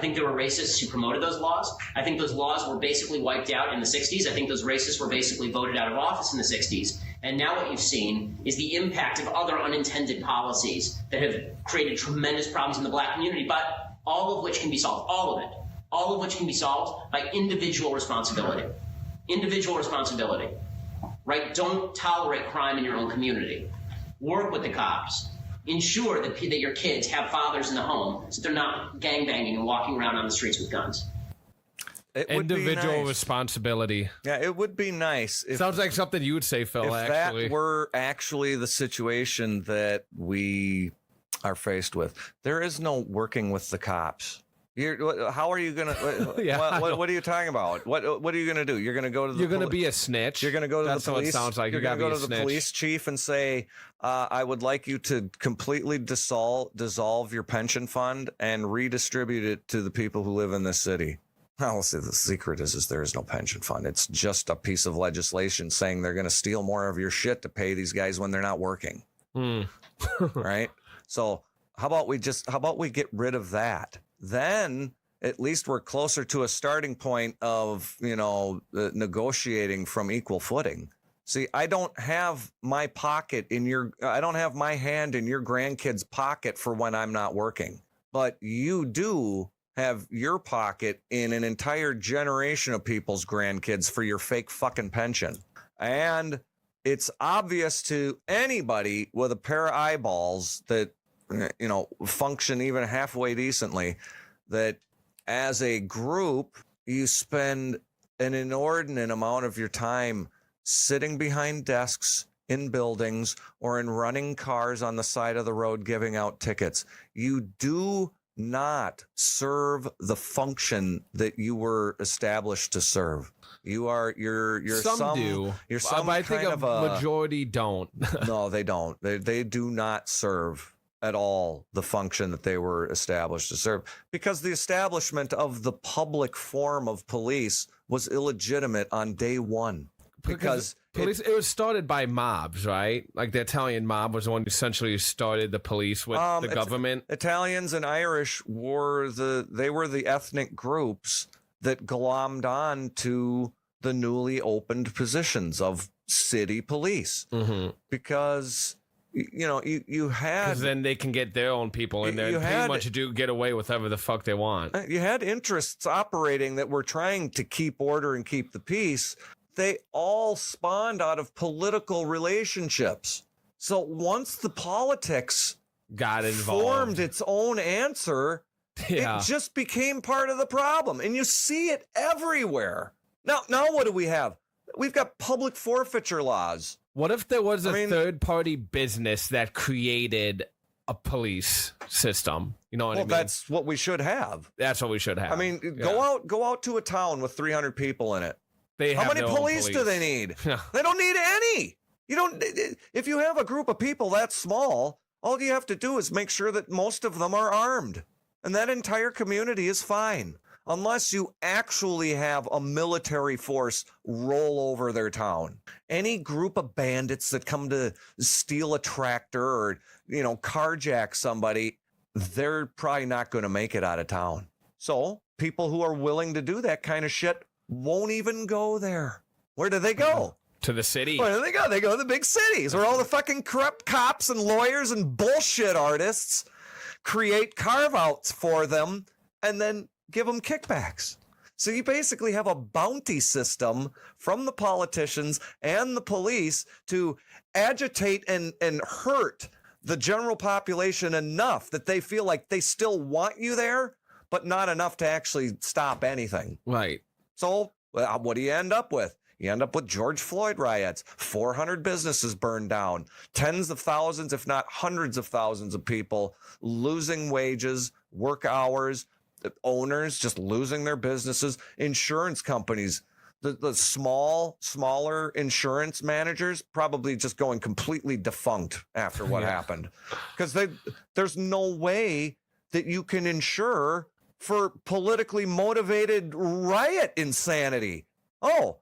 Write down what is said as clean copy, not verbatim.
think there were racists who promoted those laws. I think those laws were basically wiped out in the 60s. I think those racists were basically voted out of office in the 60s. And now what you've seen is the impact of other unintended policies that have created tremendous problems in the black community, but all of which can be solved, all of it. All of which can be solved by individual responsibility. Individual responsibility, right? Don't tolerate crime in your own community. Work with the cops. Ensure that your kids have fathers in the home so they're not gangbanging and walking around on the streets with guns. Individual responsibility. Yeah, it would be nice. Sounds like something you would say, Phil, if that were actually the situation that we are faced with. There is no working with the cops. How are you gonna? What are you talking about? What are you gonna do? You're gonna go to the. You're gonna be a snitch. You're gonna go to That's the police. What it sounds like. You're gonna go to the police chief and say, "I would like you to completely dissolve your pension fund and redistribute it to the people who live in this city." Well, see, the secret is there is no pension fund. It's just a piece of legislation saying they're going to steal more of your shit to pay these guys when they're not working. Right? So how about we get rid of that? Then at least we're closer to a starting point of, negotiating from equal footing. See, I don't have my I don't have my hand in your grandkid's pocket for when I'm not working, but you do have your pocket in an entire generation of people's grandkids for your fake fucking pension. And it's obvious to anybody with a pair of eyeballs that, function even halfway decently, that as a group, you spend an inordinate amount of your time sitting behind desks in buildings or in running cars on the side of the road giving out tickets. You do not serve the function that you were established to serve. You're some do. You're some I think kind of a majority don't. No, they don't. They do not serve at all the function that they were established to serve, because the establishment of the public form of police was illegitimate on day one. Because police, it was started by mobs, right? Like the Italian mob was the one who essentially started the police with the government. Italians and Irish were the ethnic groups that glommed on to the newly opened positions of city police, because you had, because then they can get their own people in there and pretty much get away with whatever the fuck they want. You had interests operating that were trying to keep order and keep the peace. They all spawned out of political relationships. So once the politics got involved, formed its own answer, it just became part of the problem. And you see it everywhere. Now what do we have? We've got public forfeiture laws. What if there was a third-party business that created a police system? You know what I mean? Well, that's what we should have. That's what we should have. I mean, go out to a town with 300 people in it. How many police do they need? They don't need any. You don't. If you have a group of people that small, all you have to do is make sure that most of them are armed, and that entire community is fine. Unless you actually have a military force roll over their town. Any group of bandits that come to steal a tractor or, carjack somebody, they're probably not going to make it out of town. So people who are willing to do that kind of shit won't even go there. Where do they go? To the city. Where do they go? They go to the big cities where all the fucking corrupt cops and lawyers and bullshit artists create carve-outs for them and then give them kickbacks. So you basically have a bounty system from the politicians and the police to agitate and hurt the general population enough that they feel like they still want you there, but not enough to actually stop anything. Right. So what do you end up with? You end up with George Floyd riots, 400 businesses burned down, tens of thousands, if not hundreds of thousands of people losing wages, work hours, owners just losing their businesses, insurance companies, the smaller insurance managers probably just going completely defunct after what happened. Because there's no way that you can insure for politically motivated riot insanity. Oh,